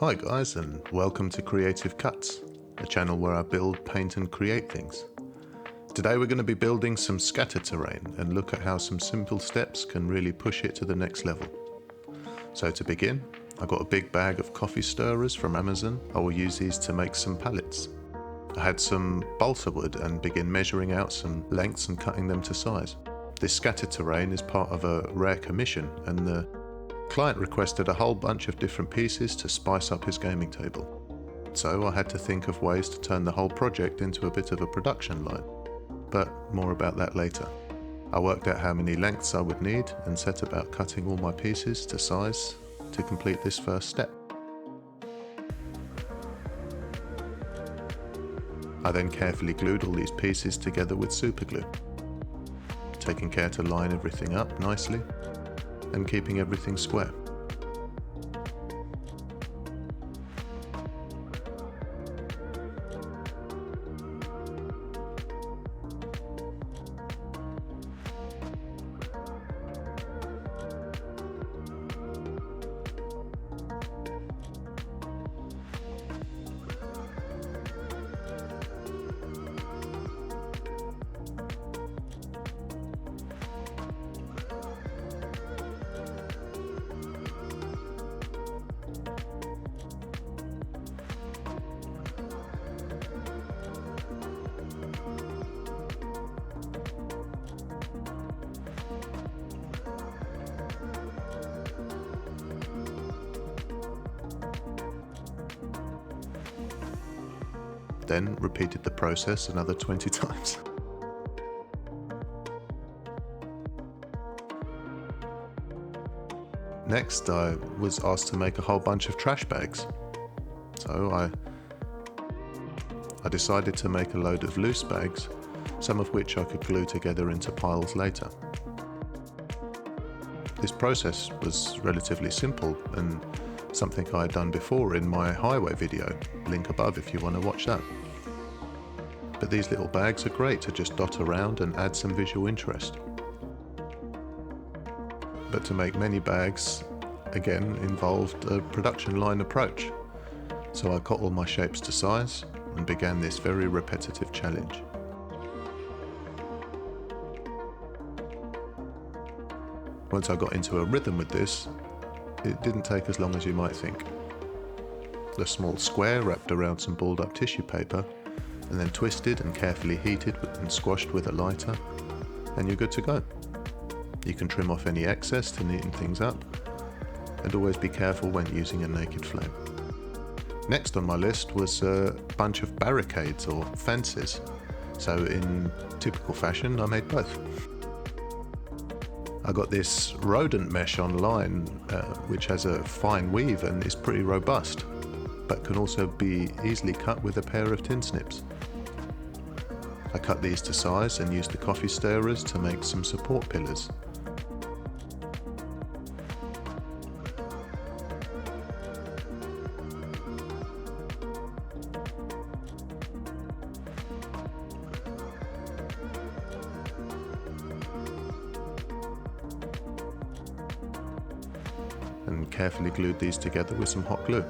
Hi guys, and welcome to Creative Cuts, a channel where I build, paint and create things. Today we're going to be building some scatter terrain and look at how some simple steps can really push it to the next level. So to begin, I got a big bag of coffee stirrers from Amazon. I will use these to make some pallets. I had some balsa wood and begin measuring out some lengths and cutting them to size. This scatter terrain is part of a rare commission, and the client requested a whole bunch of different pieces to spice up his gaming table. So I had to think of ways to turn the whole project into a bit of a production line. But more about that later. I worked out how many lengths I would need and set about cutting all my pieces to size to complete this first step. I then carefully glued all these pieces together with superglue, taking care to line everything up nicely and keeping everything square. Then repeated the process another 20 times. Next, I was asked to make a whole bunch of trash bags. So I decided to make a load of loose bags, some of which I could glue together into piles later. This process was relatively simple and something I had done before in my highway video, link above if you want to watch that. But these little bags are great to just dot around and add some visual interest. But to make many bags, again, involved a production line approach. So I cut all my shapes to size and began this very repetitive challenge. Once I got into a rhythm with this, it didn't take as long as you might think. A small square wrapped around some balled up tissue paper and then twisted and carefully heated and squashed with a lighter, and you're good to go. You can trim off any excess to neaten things up, and always be careful when using a naked flame. Next on my list was a bunch of barricades or fences, so in typical fashion I made both. I got this rodent mesh online, which has a fine weave and is pretty robust, but can also be easily cut with a pair of tin snips. I cut these to size and used the coffee stirrers to make some support pillars. And carefully glued these together with some hot glue.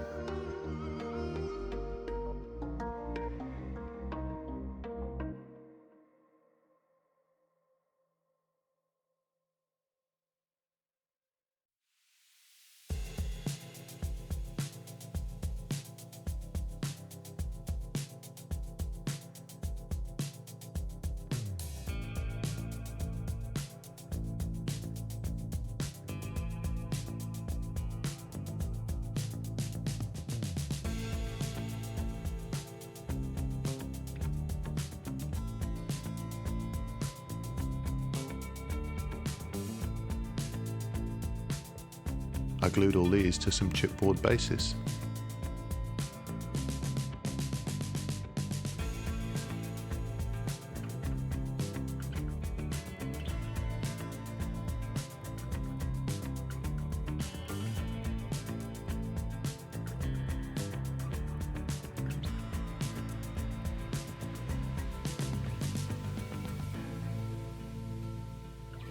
I glued all these to some chipboard bases.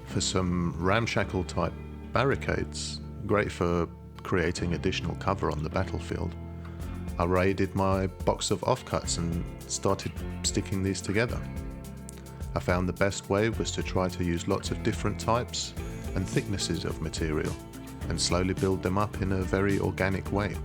For some ramshackle type barricades, great for creating additional cover on the battlefield, I raided my box of offcuts and started sticking these together. I found the best way was to try to use lots of different types and thicknesses of material and slowly build them up in a very organic way.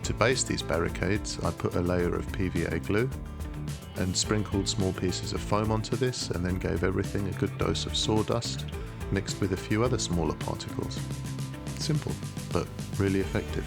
To base these barricades, I put a layer of PVA glue and sprinkled small pieces of foam onto this, and then gave everything a good dose of sawdust mixed with a few other smaller particles. Simple, but really effective.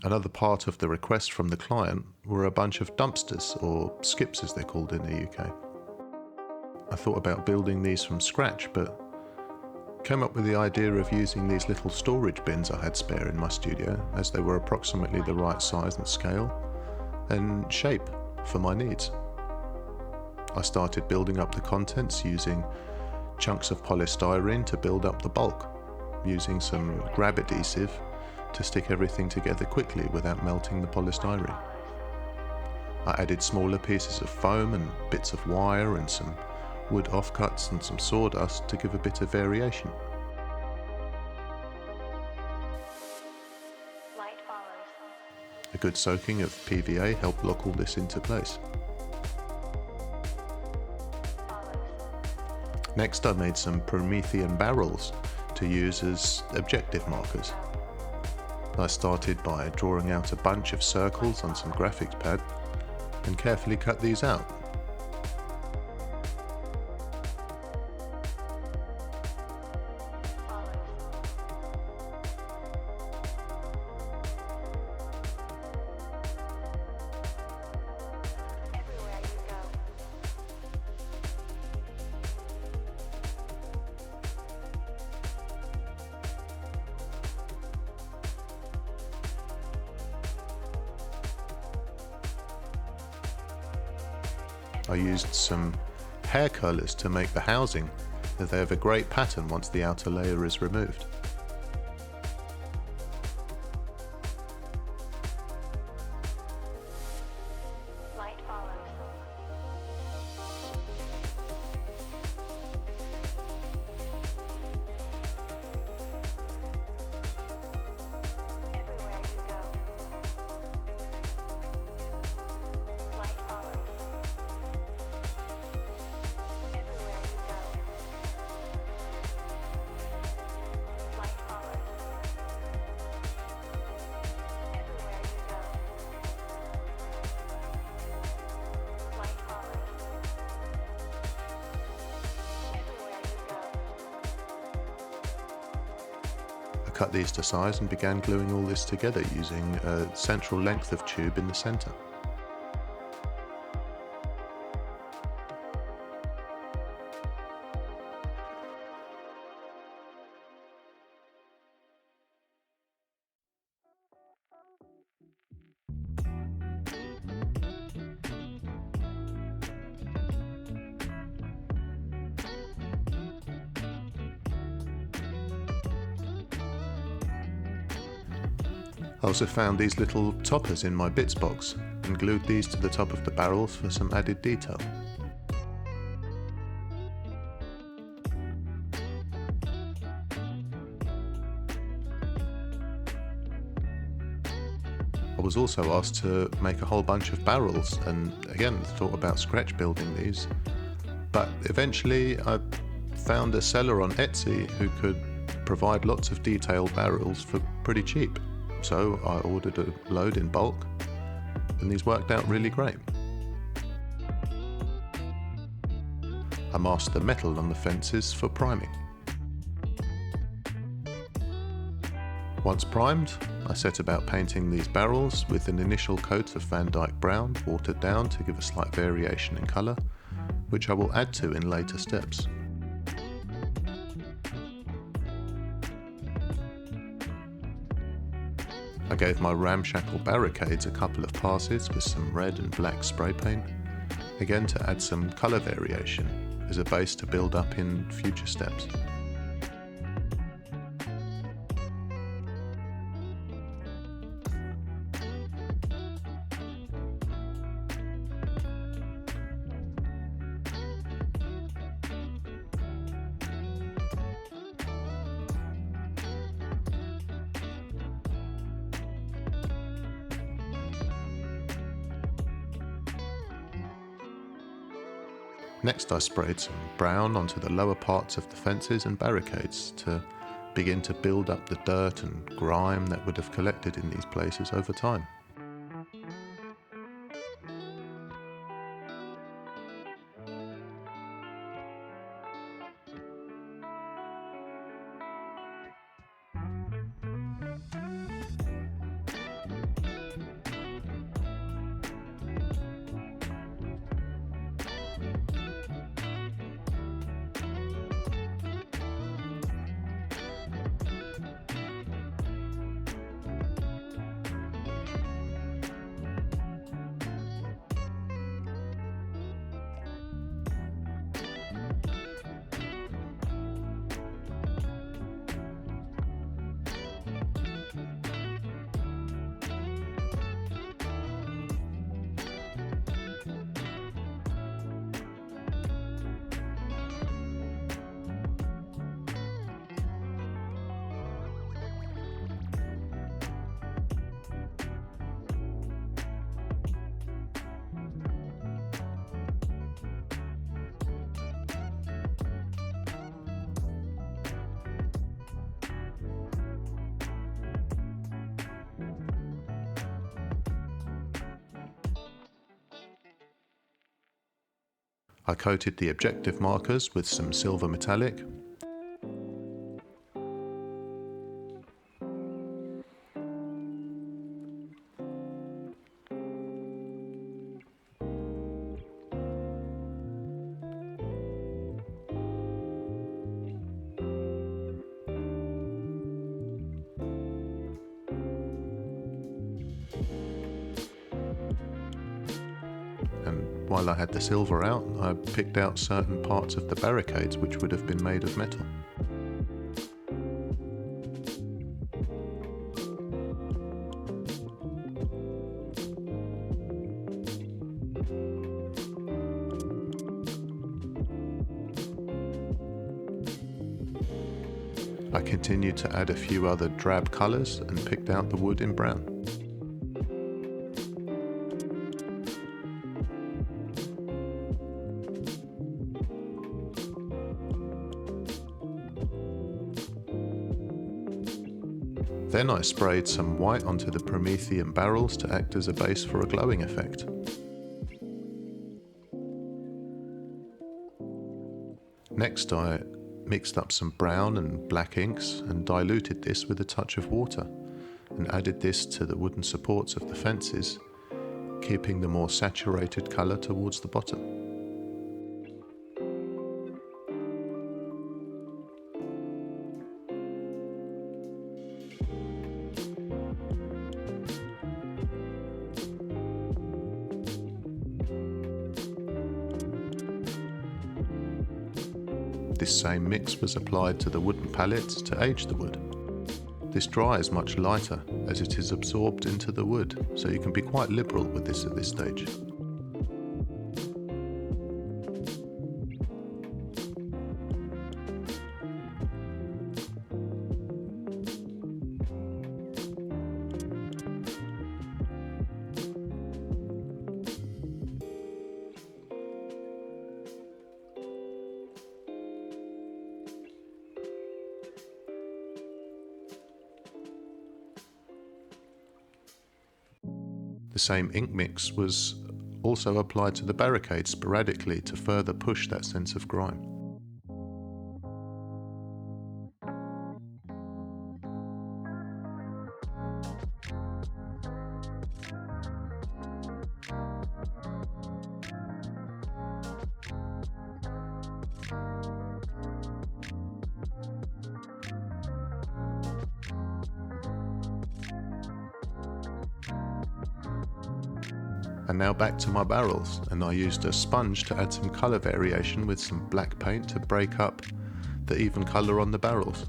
Another part of the request from the client were a bunch of dumpsters, or skips as they're called in the UK. I thought about building these from scratch, but came up with the idea of using these little storage bins I had spare in my studio, as they were approximately the right size and scale and shape for my needs. I started building up the contents using chunks of polystyrene to build up the bulk, using some grab adhesive to stick everything together quickly without melting the polystyrene. I added smaller pieces of foam and bits of wire and some wood offcuts and some sawdust to give a bit of variation. A good soaking of PVA helped lock all this into place. Next, I made some Promethean barrels to use as objective markers. I started by drawing out a bunch of circles on some graphics pad and carefully cut these out. I used some hair colours to make the housing, as they have a great pattern once the outer layer is removed. I cut these to size and began gluing all this together using a central length of tube in the centre. I also found these little toppers in my bits box and glued these to the top of the barrels for some added detail. I was also asked to make a whole bunch of barrels, and again thought about scratch building these, but eventually I found a seller on Etsy who could provide lots of detailed barrels for pretty cheap. So I ordered a load in bulk, and these worked out really great. I masked the metal on the fences for priming. Once primed, I set about painting these barrels with an initial coat of Van Dyke brown, watered down to give a slight variation in colour, which I will add to in later steps. I gave my ramshackle barricades a couple of passes with some red and black spray paint, again to add some colour variation as a base to build up in future steps. Next I sprayed some brown onto the lower parts of the fences and barricades to begin to build up the dirt and grime that would have collected in these places over time. I coated the objective markers with some silver metallic. And while I had the silver out, I picked out certain parts of the barricades which would have been made of metal. I continued to add a few other drab colours and picked out the wood in brown. Then I sprayed some white onto the Promethean barrels to act as a base for a glowing effect. Next I mixed up some brown and black inks and diluted this with a touch of water and added this to the wooden supports of the fences, keeping the more saturated colour towards the bottom. This same mix was applied to the wooden pallets to age the wood. This dries much lighter as it is absorbed into the wood, so you can be quite liberal with this at this stage. The same ink mix was also applied to the barricade sporadically to further push that sense of grime. And now back to my barrels, and I used a sponge to add some colour variation with some black paint to break up the even colour on the barrels.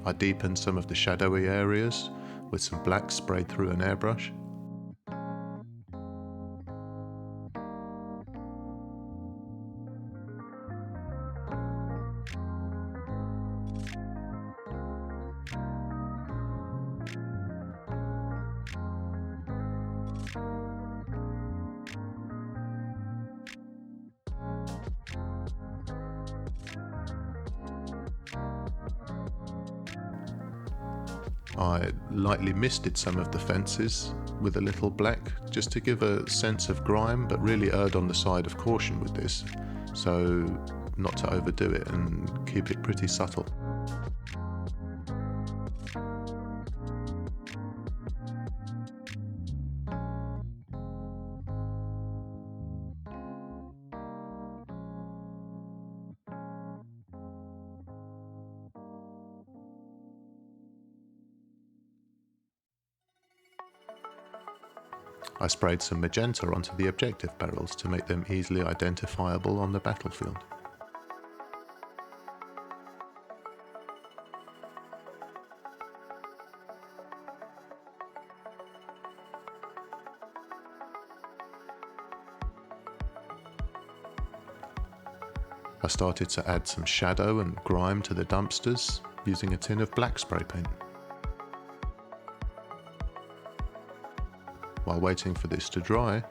I deepened some of the shadowy areas with some black sprayed through an airbrush. I lightly misted some of the fences with a little black, just to give a sense of grime, but really erred on the side of caution with this, so not to overdo it and keep it pretty subtle. I sprayed some magenta onto the objective barrels to make them easily identifiable on the battlefield. I started to add some shadow and grime to the dumpsters using a tin of black spray paint. While waiting for this to dry,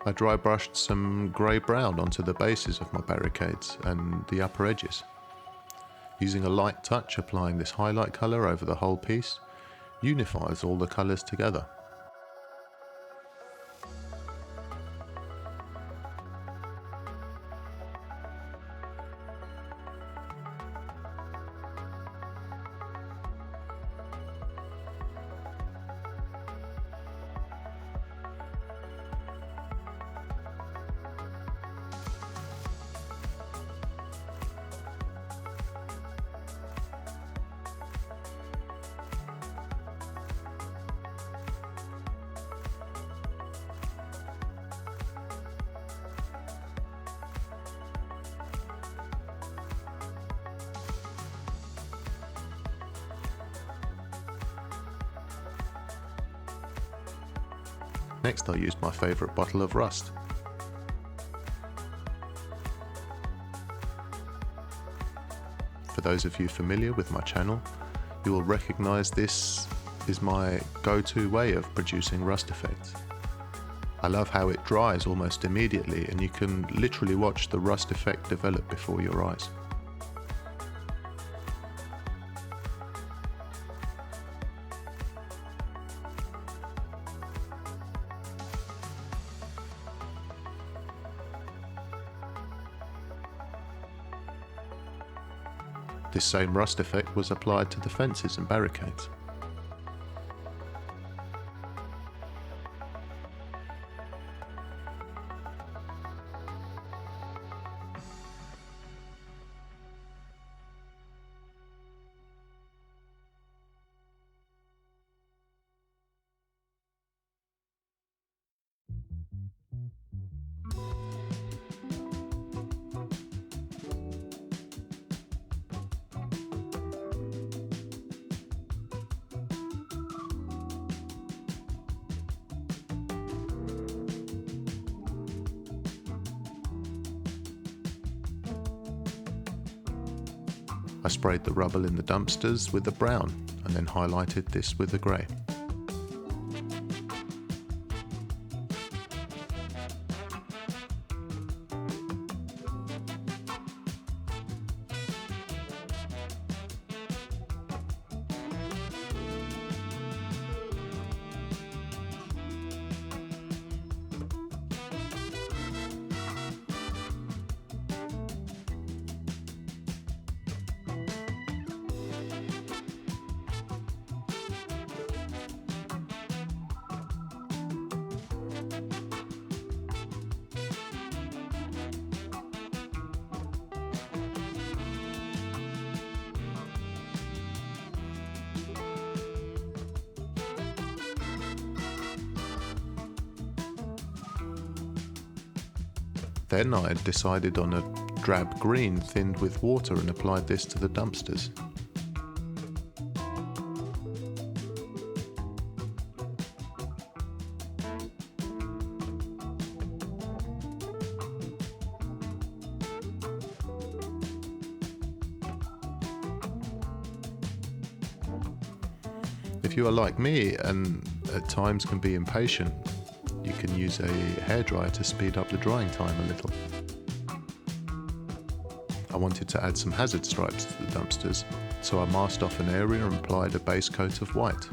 I dry brushed some grey-brown onto the bases of my barricades and the upper edges. Using a light touch, applying this highlight colour over the whole piece unifies all the colours together. Next, I used my favourite bottle of rust. For those of you familiar with my channel, you will recognise this is my go-to way of producing rust effects. I love how it dries almost immediately, and you can literally watch the rust effect develop before your eyes. This same rust effect was applied to the fences and barricades. I sprayed the rubble in the dumpsters with a brown and then highlighted this with a grey. Then I had decided on a drab green thinned with water and applied this to the dumpsters. If you are like me and at times can be impatient, you can use a hairdryer to speed up the drying time a little. I wanted to add some hazard stripes to the dumpsters, so I masked off an area and applied a base coat of white.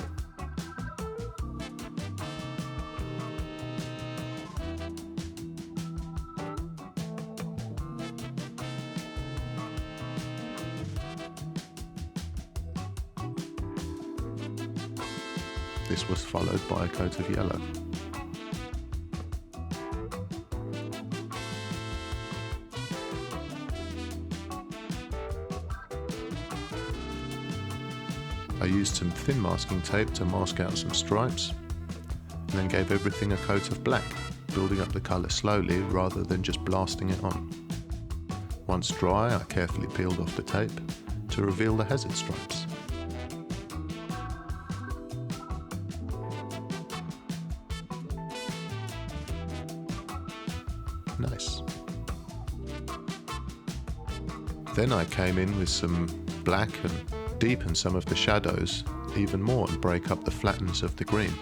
This was followed by a coat of yellow. I used some thin masking tape to mask out some stripes, and then gave everything a coat of black, building up the colour slowly rather than just blasting it on. Once dry, I carefully peeled off the tape to reveal the hazard stripes. Nice. Then I came in with some black and deepen some of the shadows even more and break up the flatness of the green.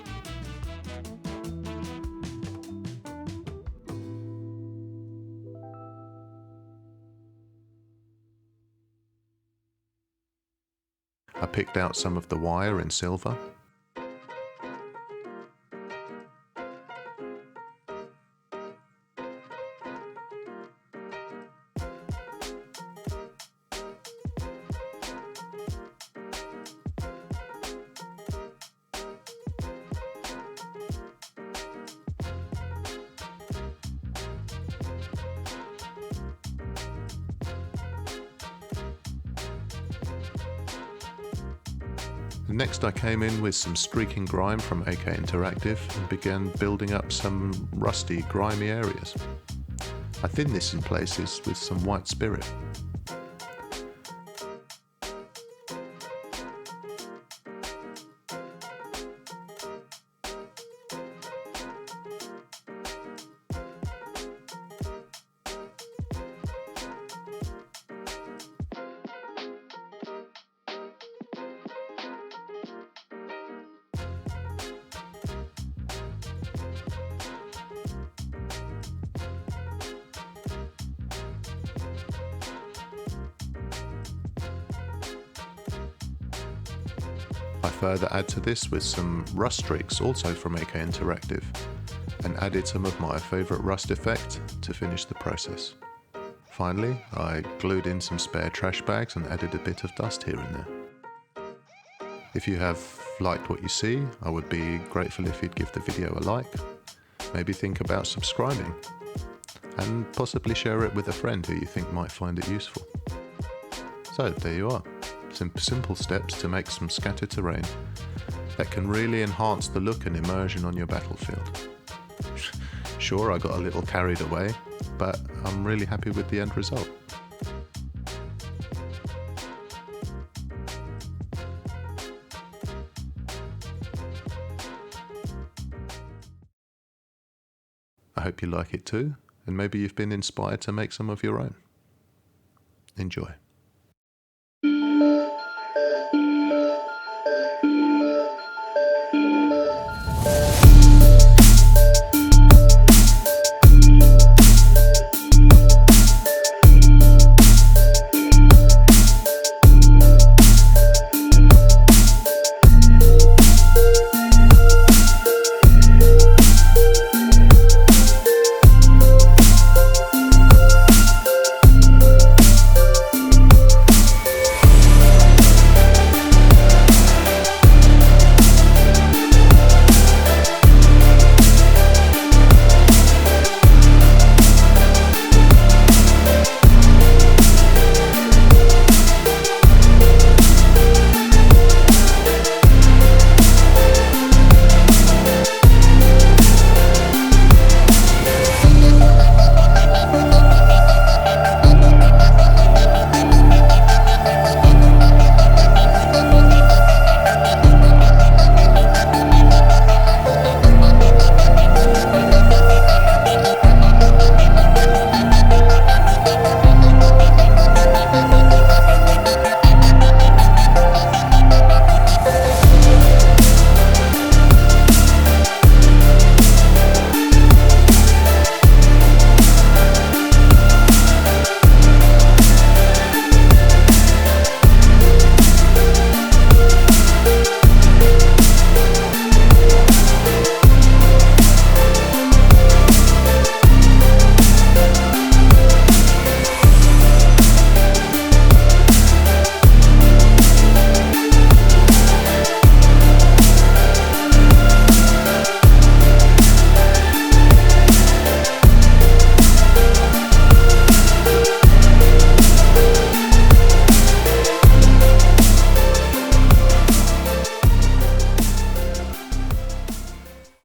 I picked out some of the wire in silver. Next I came in with some streaking grime from AK Interactive and began building up some rusty, grimy areas. I thinned this in places with some white spirit. I further add to this with some rust streaks, also from AK Interactive, and added some of my favourite rust effect to finish the process. Finally, I glued in some spare trash bags and added a bit of dust here and there. If you have liked what you see, I would be grateful if you'd give the video a like, maybe think about subscribing, and possibly share it with a friend who you think might find it useful. So there you are. Simple steps to make some scatter terrain that can really enhance the look and immersion on your battlefield. Sure, I got a little carried away, but I'm really happy with the end result. I hope you like it too, and maybe you've been inspired to make some of your own. Enjoy.